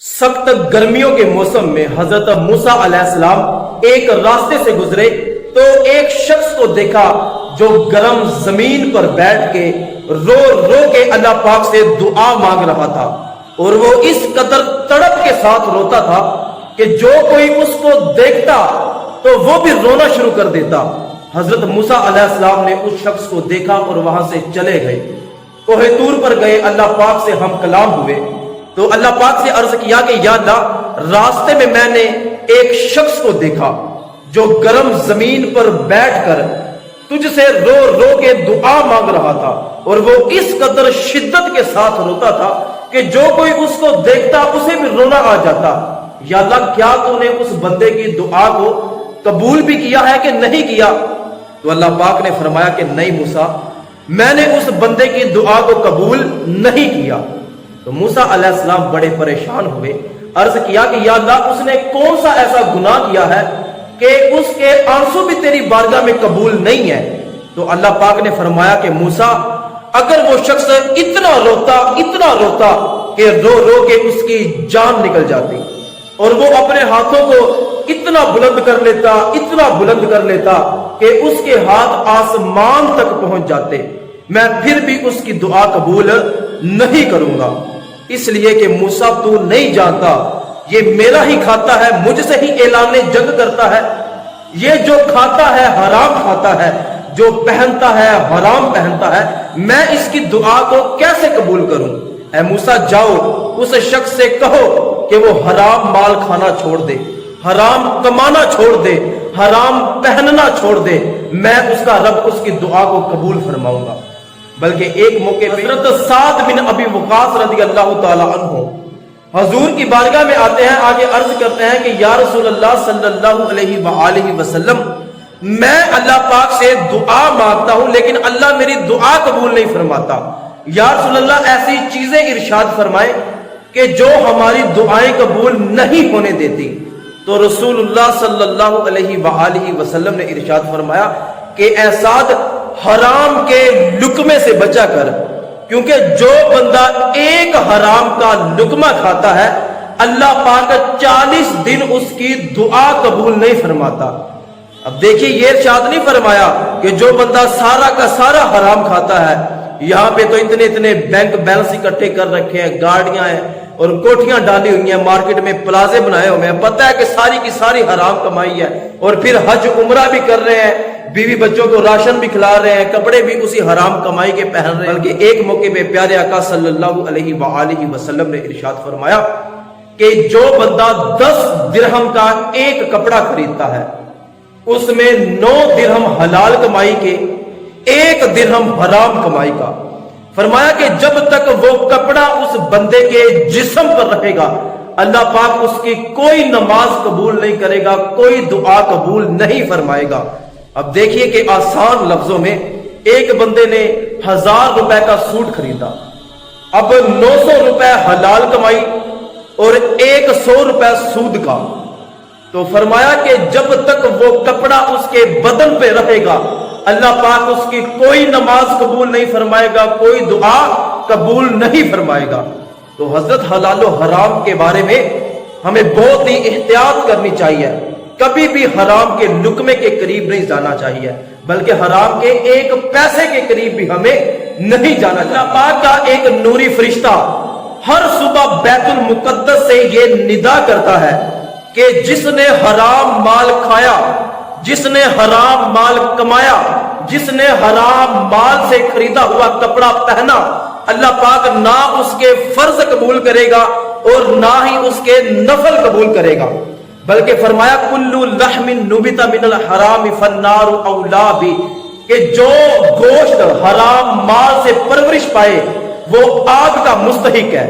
सख्त गर्मियों के मौसम में हजरत मूसा अलैहिस्सलाम एक रास्ते से गुजरे तो एक शख्स को देखा जो गर्म जमीन पर बैठ के रो रो के अल्लाह पाक से दुआ मांग रहा था। और वो इस कदर तड़प के साथ रोता था कि जो कोई उसको देखता तो वो भी रोना शुरू कर देता। हजरत मूसा अलैहिस्सलाम ने उस शख्स को देखा और वहां से चले गए। कोहे तूर पर गए, अल्लाह पाक से हम कलाम हुए तो अल्लाह पाक से अर्ज किया कि या अल्लाह, रास्ते में मैंने एक शख्स को देखा जो गर्म जमीन पर बैठकर तुझसे रो रो के दुआ मांग रहा था और वो इस कदर शिद्दत के साथ रोता था कि जो कोई उसको देखता उसे भी रोना आ जाता। या अल्लाह, क्या तूने उस बंदे की दुआ को कबूल भी किया है कि नहीं किया? तो अल्लाह पाक ने फरमाया कि नहीं मूसा, मैंने उस बंदे की दुआ को कबूल नहीं किया। तो मूसा अलैहिस्सलाम बड़े परेशान हुए, अर्ज किया कि या अल्लाह, उसने कौन सा ऐसा गुनाह किया है कि उसके आंसू भी तेरी बारगाह में कबूल नहीं है? तो अल्लाह पाक ने फरमाया कि मूसा, अगर वो शख्स इतना रोता कि रो रो के उसकी जान निकल जाती और वो अपने हाथों को इतना बुलंद कर लेता कि उसके हाथ आसमान तक पहुंच जाते, मैं फिर भी उसकी दुआ कबूल नहीं करूंगा। इसलिए कि मूसा, तू नहीं जानता, ये मेरा ही खाता है, मुझसे ही ऐलान जंग करता है। ये जो खाता है हराम खाता है, जो पहनता है हराम पहनता है, मैं इसकी दुआ को कैसे कबूल करूं? ऐ मूसा, जाओ उस शख्स से कहो कि वो हराम माल खाना छोड़ दे, हराम कमाना छोड़ दे, हराम पहनना छोड़ दे, मैं उसका रब उसकी दुआ को कबूल फरमाऊंगा। बल्कि एक मौके पे हज़रत साद बिन अबी वक़ास रज़ी अल्लाह ताला अन्हु हजूर की बारगाह में आते हैं, आगे अर्ज करते हैं कि या रसूल अल्लाह सल्लल्लाहु अलैहि वसल्लम, मैं अल्लाह पाक से दुआ मांगता हूं लेकिन अल्लाह मेरी दुआ कबूल नहीं फरमाता। या रसूल अल्लाह, ऐसी चीजें इरशाद फरमाए कि जो हमारी दुआएं कबूल नहीं होने देती। तो रसूलुल्लाह सल्लल्लाहु अलैहि वसल्लम ने इरशाद फरमाया कि ऐ साद, हराम के लुकमे से बचा कर, क्योंकि जो बंदा एक हराम का लुकमा खाता है अल्लाह पाक 40 दिन उसकी दुआ कबूल नहीं फरमाता। अब देखिए, ये इरशाद नहीं फरमाया कि जो बंदा सारा का सारा हराम खाता है, यहां पे तो इतने बैंक बैलेंस इकट्ठे कर रखे हैं, गाड़ियां हैं और कोठियां डाली हुई हैं, मार्केट में प्लाजे बनाए हुए हैं, पता है कि सारी की सारी हराम कमाई है, और फिर हज उम्रा भी कर रहे हैं, बीवी बच्चों को राशन भी खिला रहे हैं, कपड़े भी उसी हराम कमाई के पहन रहे हैं। बल्कि एक मौके पे प्यारे आका सल्लल्लाहु अलैहि वसल्लम ने इरशाद फरमाया कि जो बंदा 10 दिरहम का एक कपड़ा खरीदता है, उसमें 9 दिरहम हलाल कमाई के, 1 दिरहम हराम कमाई का। फरमाया कि जब तक वो कपड़ा उस बंदे के जिस्म पर रहेगा अल्लाह पाक उसकी कोई नमाज कबूल नहीं करेगा, कोई दुआ कबूल नहीं फरमाएगा। अब देखिए कि आसान लफ्जों में एक बंदे ने 1000 रुपए का सूट खरीदा, अब 900 रुपए हलाल कमाई और 100 रुपए सूद का। तो फरमाया कि जब तक वो कपड़ा उसके बदन पे रहेगा अल्लाह पाक उसकी कोई नमाज कबूल नहीं फरमाएगा, कोई दुआ कबूल नहीं फरमाएगा। तो हजरत हलाल और हराम के बारे में हमें बहुत ही एहतियात करनी चाहिए, कभी भी हराम के लुकमे के करीब नहीं जाना चाहिए, बल्कि हराम के एक पैसे के करीब भी हमें नहीं जाना चाहिए। अल्लाह पाक का एक नूरी फरिश्ता हर सुबह बैतुल मुकद्दस से ये निदा करता है कि जिसने हराम माल खाया, जिसने हराम माल कमाया, जिसने हराम माल से खरीदा हुआ कपड़ा पहना, अल्लाह पाक ना उसके फर्ज कबूल करेगा और ना ही उसके नफल कबूल करेगा। बल्कि फरमाया कुल्लु लहमिन नुबिता मिनल हराम फन्नारु औला भी, कि जो गोश्त हराम माल से परवरिश पाए वो आग का मुस्तहिक है।